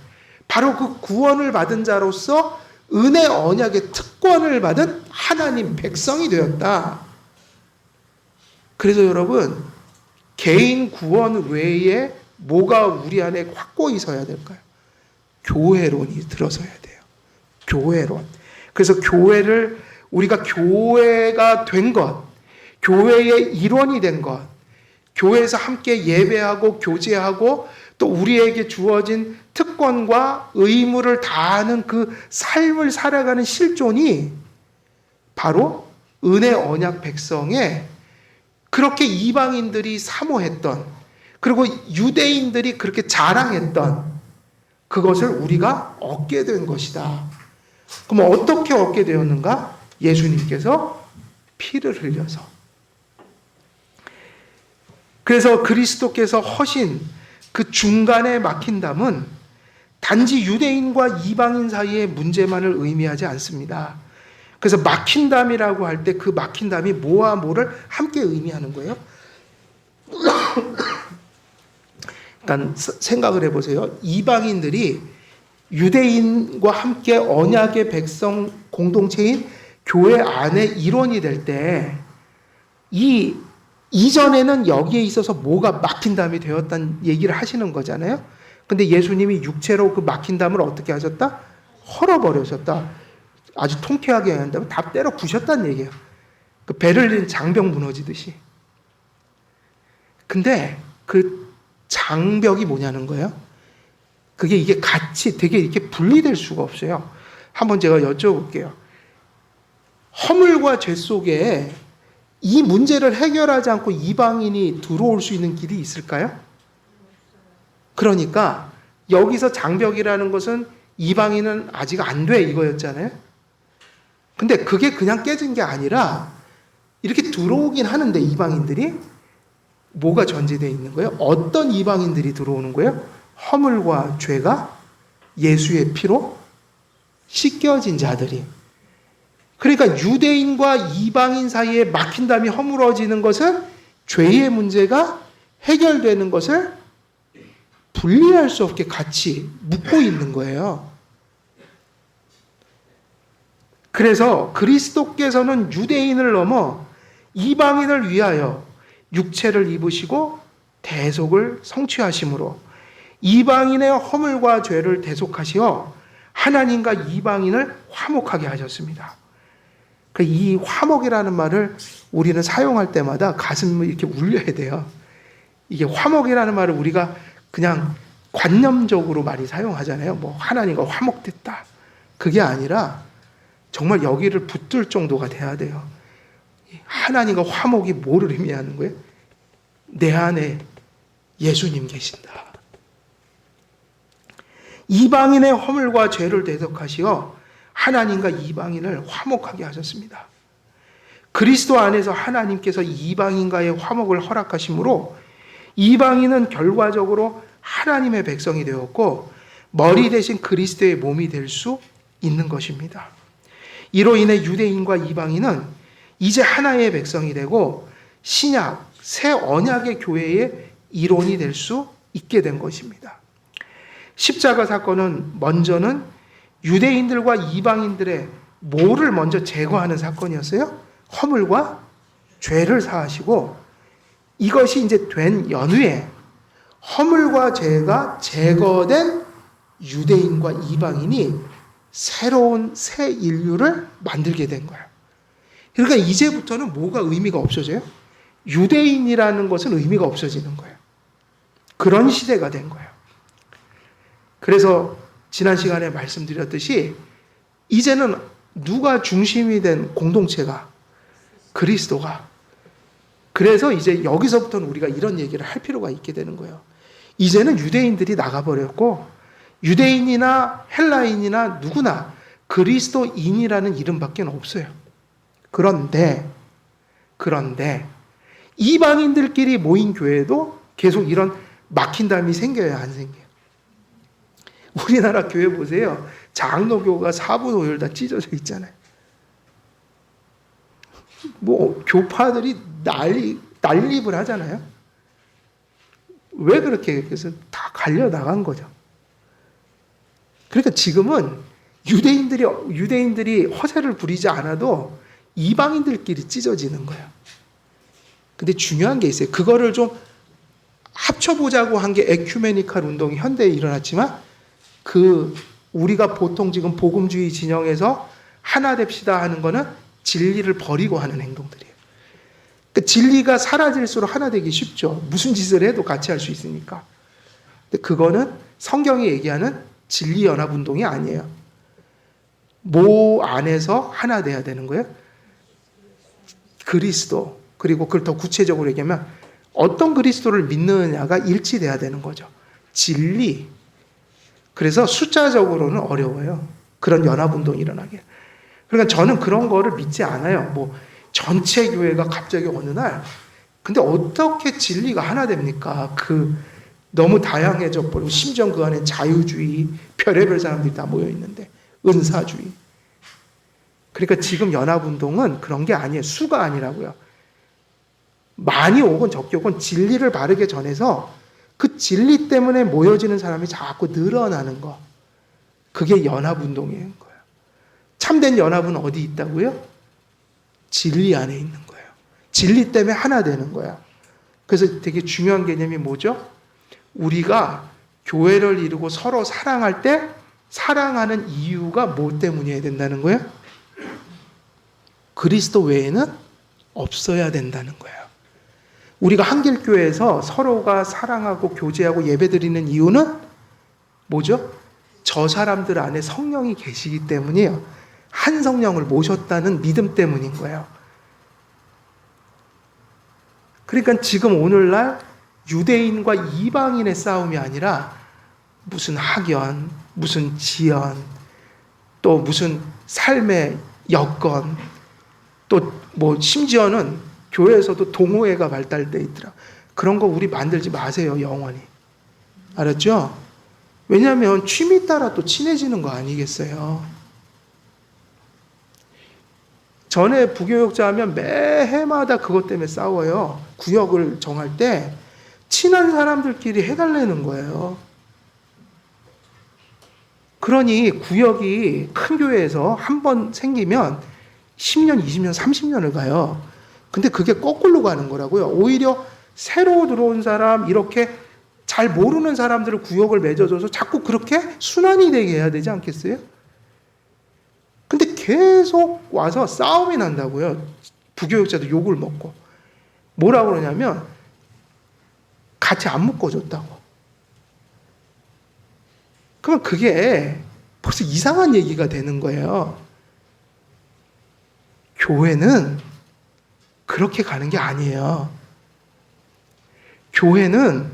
바로 그 구원을 받은 자로서 은혜 언약의 특권을 받은 하나님 백성이 되었다. 그래서 여러분, 개인 구원 외에 뭐가 우리 안에 확고히 서야 될까요? 교회론이 들어서야 돼요. 교회론. 그래서 교회를 우리가 교회가 된 것, 교회의 일원이 된 것, 교회에서 함께 예배하고 교제하고 또 우리에게 주어진 특권과 의무를 다하는 그 삶을 살아가는 실존이 바로 은혜 언약 백성의 그렇게 이방인들이 사모했던, 그리고 유대인들이 그렇게 자랑했던 그것을 우리가 얻게 된 것이다. 그럼 어떻게 얻게 되었는가? 예수님께서 피를 흘려서. 그래서 그리스도께서 허신 그 중간에 막힌담은 단지 유대인과 이방인 사이의 문제만을 의미하지 않습니다. 그래서 막힌담이라고 할 때 그 막힌담이 뭐와 뭐를 함께 의미하는 거예요? 그러니까 생각을 해보세요. 이방인들이 유대인과 함께 언약의 백성 공동체인 교회 안에 일원이 될 때 이전에는 여기에 있어서 뭐가 막힌담이 되었다는 얘기를 하시는 거잖아요. 근데 예수님이 육체로 그 막힌담을 어떻게 하셨다? 헐어버리셨다. 아주 통쾌하게 한다면 다 때려 부셨다는 얘기예요. 그 베를린 장벽 무너지듯이. 근데 그 장벽이 뭐냐는 거예요? 이게 같이 되게 이렇게 분리될 수가 없어요. 한번 제가 여쭤볼게요. 허물과 죄 속에 이 문제를 해결하지 않고 이방인이 들어올 수 있는 길이 있을까요? 그러니까 여기서 장벽이라는 것은 이방인은 아직 안 돼 이거였잖아요. 근데 그게 그냥 깨진 게 아니라 이렇게 들어오긴 하는데 이방인들이 뭐가 전제되어 있는 거예요? 어떤 이방인들이 들어오는 거예요? 허물과 죄가 예수의 피로 씻겨진 자들이. 그러니까 유대인과 이방인 사이에 막힌담이 허물어지는 것은 죄의 문제가 해결되는 것을 분리할 수 없게 같이 묶고 있는 거예요. 그래서 그리스도께서는 유대인을 넘어 이방인을 위하여 육체를 입으시고 대속을 성취하심으로 이방인의 허물과 죄를 대속하시어 하나님과 이방인을 화목하게 하셨습니다. 이 화목이라는 말을 우리는 사용할 때마다 가슴을 이렇게 울려야 돼요. 이게 화목이라는 말을 우리가 그냥 관념적으로 많이 사용하잖아요. 뭐 하나님과 화목됐다. 그게 아니라 정말 여기를 붙들 정도가 돼야 돼요. 하나님과 화목이 뭐를 의미하는 거예요? 내 안에 예수님 계신다. 이방인의 허물과 죄를 대속하시어 하나님과 이방인을 화목하게 하셨습니다. 그리스도 안에서 하나님께서 이방인과의 화목을 허락하심으로 이방인은 결과적으로 하나님의 백성이 되었고 머리 대신 그리스도의 몸이 될 수 있는 것입니다. 이로 인해 유대인과 이방인은 이제 하나의 백성이 되고 신약, 새 언약의 교회의 일원이 될 수 있게 된 것입니다. 십자가 사건은 먼저는 유대인들과 이방인들의 뭐를 먼저 제거하는 사건이었어요? 허물과 죄를 사하시고 이것이 이제 된 연후에 허물과 죄가 제거된 유대인과 이방인이 새로운 새 인류를 만들게 된 거예요. 그러니까 이제부터는 뭐가 의미가 없어져요? 유대인이라는 것은 의미가 없어지는 거예요. 그런 시대가 된 거예요. 그래서 지난 시간에 말씀드렸듯이 이제는 누가 중심이 된 공동체가? 그리스도가. 그래서 이제 여기서부터는 우리가 이런 얘기를 할 필요가 있게 되는 거예요. 이제는 유대인들이 나가버렸고 유대인이나 헬라인이나 누구나 그리스도인이라는 이름밖에 없어요. 그런데 이방인들끼리 모인 교회도 계속 이런 막힌담이 생겨요, 안 생겨요? 우리나라 교회 보세요. 장로교가 사부노율 다 찢어져 있잖아요. 뭐 교파들이 난립을 하잖아요. 왜 그렇게 해서 다 갈려 나간 거죠. 그러니까 지금은 유대인들이 허세를 부리지 않아도 이방인들끼리 찢어지는 거예요. 근데 중요한 게 있어요. 그거를 좀 합쳐보자고 한 게 에큐메니칼 운동이 현대에 일어났지만 우리가 보통 지금 복음주의 진영에서 하나 됩시다 하는 거는 진리를 버리고 하는 행동들이에요. 그러니까 진리가 사라질수록 하나 되기 쉽죠. 무슨 짓을 해도 같이 할 수 있으니까. 근데 그거는 성경이 얘기하는 진리 연합 운동이 아니에요. 뭐 안에서 하나 돼야 되는 거예요? 그리스도. 그리고 그걸 더 구체적으로 얘기하면 어떤 그리스도를 믿느냐가 일치돼야 되는 거죠. 진리. 그래서 숫자적으로는 어려워요. 그런 연합운동이 일어나게. 그러니까 저는 그런 거를 믿지 않아요. 뭐 전체 교회가 갑자기 어느 날 근데 어떻게 진리가 하나 됩니까? 너무 다양해져 버리고 심지어 그 안에 자유주의, 별의별 사람들이 다 모여 있는데 은사주의. 그러니까 지금 연합운동은 그런 게 아니에요. 수가 아니라고요. 많이 오건 적게 오건 진리를 바르게 전해서 그 진리 때문에 모여지는 사람이 자꾸 늘어나는 거. 그게 연합운동인 거예요. 참된 연합은 어디 있다고요? 진리 안에 있는 거예요. 진리 때문에 하나 되는 거야. 그래서 되게 중요한 개념이 뭐죠? 우리가 교회를 이루고 서로 사랑할 때 사랑하는 이유가 뭐 때문이어야 된다는 거예요? 그리스도 외에는 없어야 된다는 거예요. 우리가 한길교회에서 서로가 사랑하고 교제하고 예배드리는 이유는 뭐죠? 저 사람들 안에 성령이 계시기 때문이에요. 한 성령을 모셨다는 믿음 때문인 거예요. 그러니까 지금 오늘날 유대인과 이방인의 싸움이 아니라 무슨 학연, 무슨 지연, 또 무슨 삶의 여건, 또 뭐 심지어는 교회에서도 동호회가 발달돼 있더라. 그런 거 우리 만들지 마세요, 영원히. 알았죠? 왜냐하면 취미 따라 또 친해지는 거 아니겠어요? 전에 부교육자 하면 매해마다 그것 때문에 싸워요. 구역을 정할 때 친한 사람들끼리 해달라는 거예요. 그러니 구역이 큰 교회에서 한 번 생기면 10년, 20년, 30년을 가요. 근데 그게 거꾸로 가는 거라고요. 오히려 새로 들어온 사람, 이렇게 잘 모르는 사람들을 구역을 맺어줘서 자꾸 그렇게 순환이 되게 해야 되지 않겠어요? 근데 계속 와서 싸움이 난다고요. 부교육자도 욕을 먹고. 뭐라고 그러냐면 같이 안 묶어줬다고. 그러면 그게 벌써 이상한 얘기가 되는 거예요. 교회는 그렇게 가는 게 아니에요. 교회는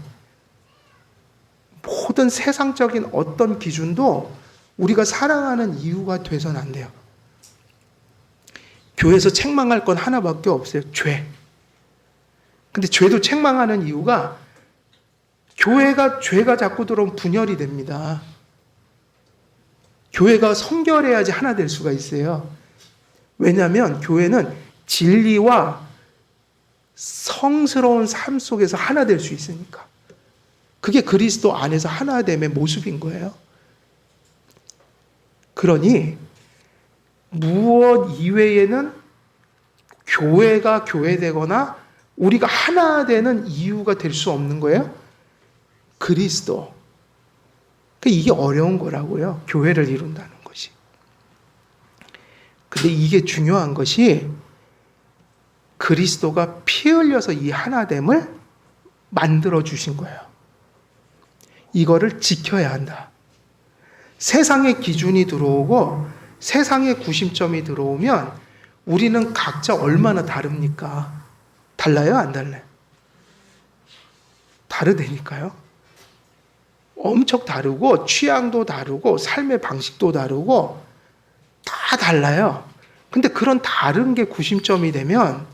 모든 세상적인 어떤 기준도 우리가 사랑하는 이유가 돼서는 안 돼요. 교회에서 책망할 건 하나밖에 없어요. 죄. 근데 죄도 책망하는 이유가 죄가 자꾸 들어오면 분열이 됩니다. 교회가 성결해야지 하나 될 수가 있어요. 왜냐하면 교회는 진리와 성스러운 삶 속에서 하나 될 수 있으니까. 그게 그리스도 안에서 하나됨의 모습인 거예요. 그러니 무엇 이외에는 교회가 교회되거나 우리가 하나 되는 이유가 될 수 없는 거예요? 그리스도. 이게 어려운 거라고요. 교회를 이룬다는 것이. 근데 이게 중요한 것이 그리스도가 피 흘려서 이 하나됨을 만들어 주신 거예요. 이거를 지켜야 한다. 세상의 기준이 들어오고 세상의 구심점이 들어오면 우리는 각자 얼마나 다릅니까? 달라요? 안 달라요? 다르다니까요. 엄청 다르고 취향도 다르고 삶의 방식도 다르고 다 달라요. 근데 그런 다른 게 구심점이 되면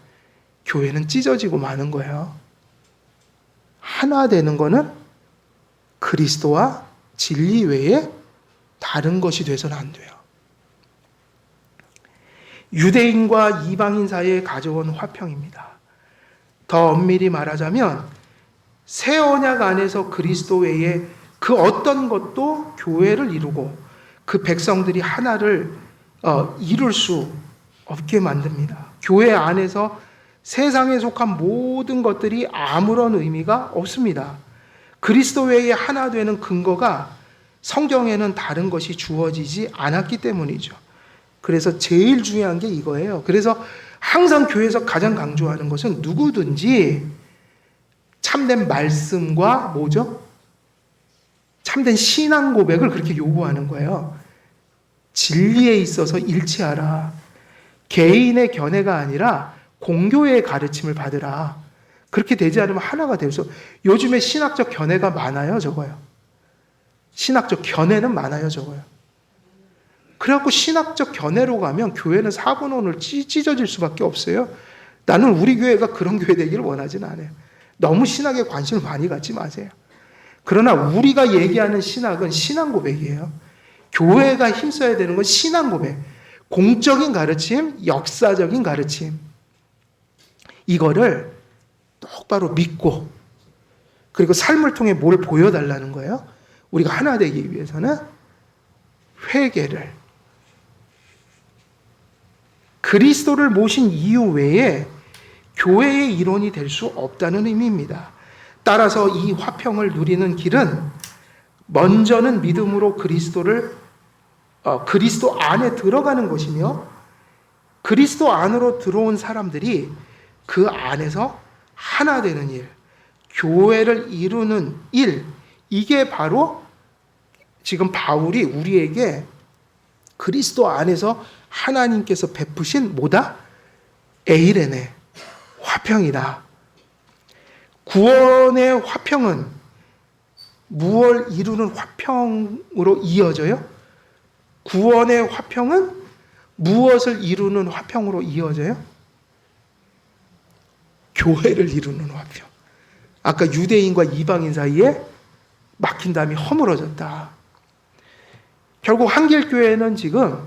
교회는 찢어지고 마는 거예요. 하나 되는 거는 그리스도와 진리 외에 다른 것이 돼서는 안 돼요. 유대인과 이방인 사이에 가져온 화평입니다. 더 엄밀히 말하자면 새 언약 안에서 그리스도 외에 그 어떤 것도 교회를 이루고 그 백성들이 하나를 이룰 수 없게 만듭니다. 교회 안에서 세상에 속한 모든 것들이 아무런 의미가 없습니다. 그리스도 외에 하나 되는 근거가 성경에는 다른 것이 주어지지 않았기 때문이죠. 그래서 제일 중요한 게 이거예요. 그래서 항상 교회에서 가장 강조하는 것은 누구든지 참된 말씀과 뭐죠? 참된 신앙 고백을 그렇게 요구하는 거예요. 진리에 있어서 일치하라. 개인의 견해가 아니라 공교회의 가르침을 받으라. 그렇게 되지 않으면 하나가 될 수. 요즘에 신학적 견해가 많아요, 적어요. 신학적 견해는 많아요, 적어요. 그래갖고 신학적 견해로 가면 교회는 사고론을 찢어질 수밖에 없어요. 나는 우리 교회가 그런 교회 되기를 원하지는 않아요. 너무 신학에 관심을 많이 갖지 마세요. 그러나 우리가 얘기하는 신학은 신앙 고백이에요. 교회가 힘써야 되는 건 신앙 고백. 공적인 가르침, 역사적인 가르침. 이거를 똑바로 믿고 그리고 삶을 통해 뭘 보여달라는 거예요? 우리가 하나 되기 위해서는 회개를 그리스도를 모신 이유 외에 교회의 일원이 될 수 없다는 의미입니다. 따라서 이 화평을 누리는 길은 먼저는 믿음으로 그리스도 안에 들어가는 것이며 그리스도 안으로 들어온 사람들이 그 안에서 하나 되는 일, 교회를 이루는 일, 이게 바로 지금 바울이 우리에게 그리스도 안에서 하나님께서 베푸신 뭐다? 에이레네, 화평이다. 구원의 화평은 무엇을 이루는 화평으로 이어져요? 구원의 화평은 무엇을 이루는 화평으로 이어져요? 교회를 이루는 화평. 아까 유대인과 이방인 사이에 막힌 담이 허물어졌다. 결국 한길교회는 지금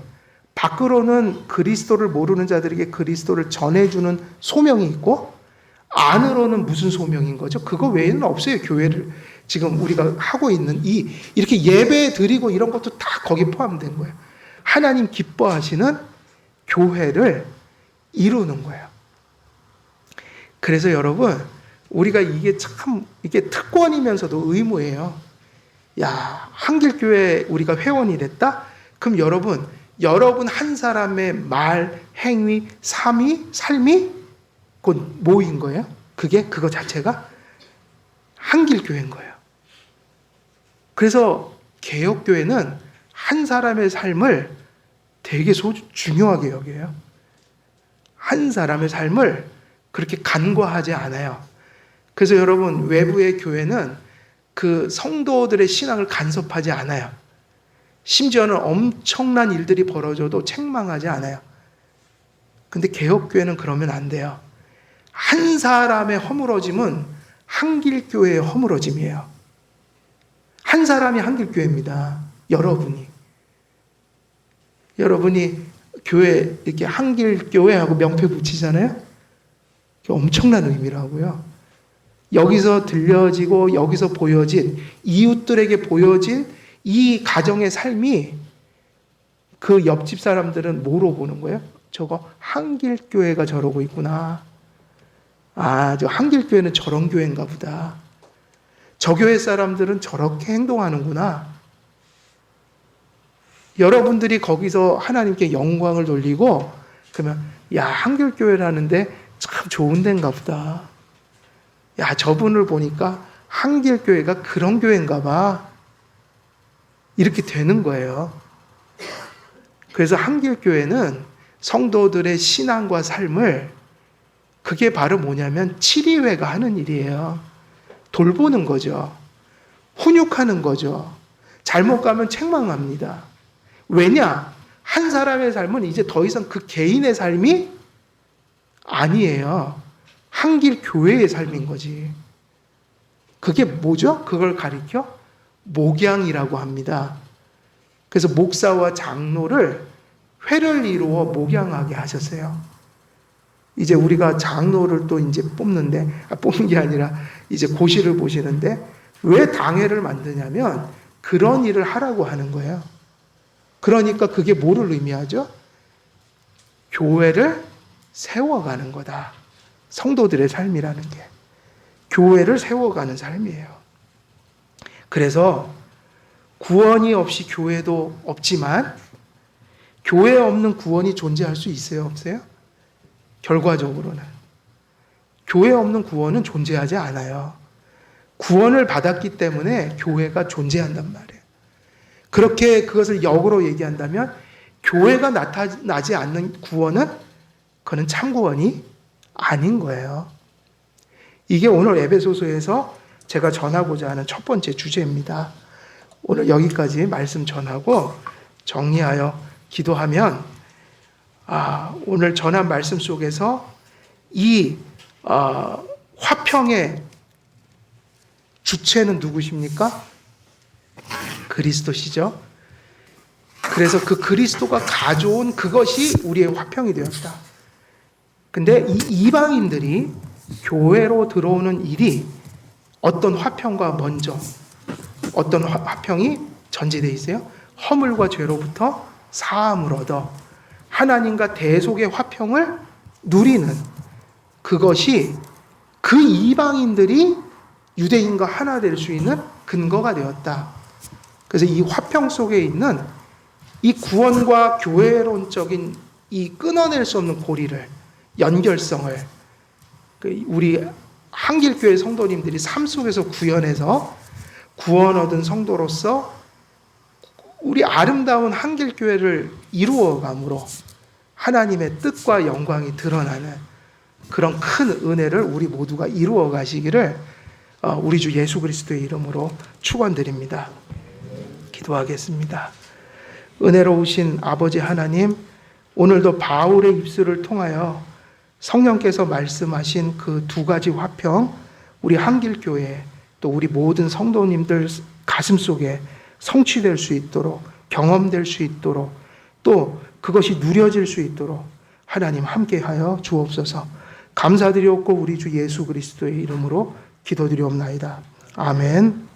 밖으로는 그리스도를 모르는 자들에게 그리스도를 전해주는 소명이 있고 안으로는 무슨 소명인 거죠? 그거 외에는 없어요. 교회를 지금 우리가 하고 있는 이렇게 예배 드리고 이런 것도 다 거기에 포함된 거예요. 하나님 기뻐하시는 교회를 이루는 거예요. 그래서 여러분, 우리가 이게 참 이게 특권이면서도 의무예요. 야, 한길교회 우리가 회원이 됐다? 그럼 여러분 한 사람의 말, 행위, 삶이 곧 뭐인 거예요? 그거 자체가 한길교회인 거예요. 그래서 개혁교회는 한 사람의 삶을 되게 중요하게 여겨요. 한 사람의 삶을 그렇게 간과하지 않아요. 그래서 여러분, 외부의 교회는 그 성도들의 신앙을 간섭하지 않아요. 심지어는 엄청난 일들이 벌어져도 책망하지 않아요. 근데 개혁교회는 그러면 안 돼요. 한 사람의 허물어짐은 한길교회의 허물어짐이에요. 한 사람이 한길교회입니다. 여러분이 교회 이렇게 한길교회하고 명패 붙이잖아요. 엄청난 의미라고요. 여기서 들려지고 여기서 보여진 이웃들에게 보여진 이 가정의 삶이 그 옆집 사람들은 뭐로 보는 거예요? 저거 한길교회가 저러고 있구나. 아, 저 한길교회는 저런 교회인가 보다. 저 교회 사람들은 저렇게 행동하는구나. 여러분들이 거기서 하나님께 영광을 돌리고 그러면 야, 한길교회라는데 참 좋은 데인가 보다. 야, 저분을 보니까 한길교회가 그런 교회인가 봐. 이렇게 되는 거예요. 그래서 한길교회는 성도들의 신앙과 삶을 그게 바로 뭐냐면 치리회가 하는 일이에요. 돌보는 거죠. 훈육하는 거죠. 잘못 가면 책망합니다. 왜냐? 한 사람의 삶은 이제 더 이상 그 개인의 삶이 아니에요. 한길 교회의 삶인 거지. 그게 뭐죠? 그걸 가리켜 목양이라고 합니다. 그래서 목사와 장로를 회를 이루어 목양하게 하셨어요. 이제 우리가 장로를 또 이제 뽑는 게 아니라 이제 고시를 보시는데 왜 당회를 만드냐면 그런 일을 하라고 하는 거예요. 그러니까 그게 뭐를 의미하죠? 교회를 세워가는 거다. 성도들의 삶이라는 게. 교회를 세워가는 삶이에요. 그래서 구원이 없이 교회도 없지만 교회 없는 구원이 존재할 수 있어요? 없어요? 결과적으로는. 교회 없는 구원은 존재하지 않아요. 구원을 받았기 때문에 교회가 존재한단 말이에요. 그렇게 그것을 역으로 얘기한다면 교회가 나타나지 않는 구원은 그건 참구원이 아닌 거예요. 이게 오늘 에베소서에서 제가 전하고자 하는 첫 번째 주제입니다. 오늘 여기까지 말씀 전하고 정리하여 기도하면 오늘 전한 말씀 속에서 이 화평의 주체는 누구십니까? 그리스도시죠. 그래서 그 그리스도가 가져온 그것이 우리의 화평이 되었다. 근데 이 이방인들이 교회로 들어오는 일이 어떤 화평과 먼저 어떤 화평이 전제되어 있어요? 허물과 죄로부터 사함을 얻어 하나님과 대속의 화평을 누리는 그것이 그 이방인들이 유대인과 하나 될 수 있는 근거가 되었다. 그래서 이 화평 속에 있는 이 구원과 교회론적인 이 끊어낼 수 없는 고리를, 연결성을 우리 한길교회 성도님들이 삶 속에서 구현해서 구원 얻은 성도로서 우리 아름다운 한길교회를 이루어감으로 하나님의 뜻과 영광이 드러나는 그런 큰 은혜를 우리 모두가 이루어 가시기를 우리 주 예수 그리스도의 이름으로 축원드립니다. 기도하겠습니다. 은혜로우신 아버지 하나님, 오늘도 바울의 입술을 통하여 성령께서 말씀하신 그 두 가지 화평, 우리 한길교회 또 우리 모든 성도님들 가슴 속에 성취될 수 있도록, 경험될 수 있도록, 또 그것이 누려질 수 있도록 하나님 함께하여 주옵소서. 감사드리옵고 우리 주 예수 그리스도의 이름으로 기도드리옵나이다. 아멘.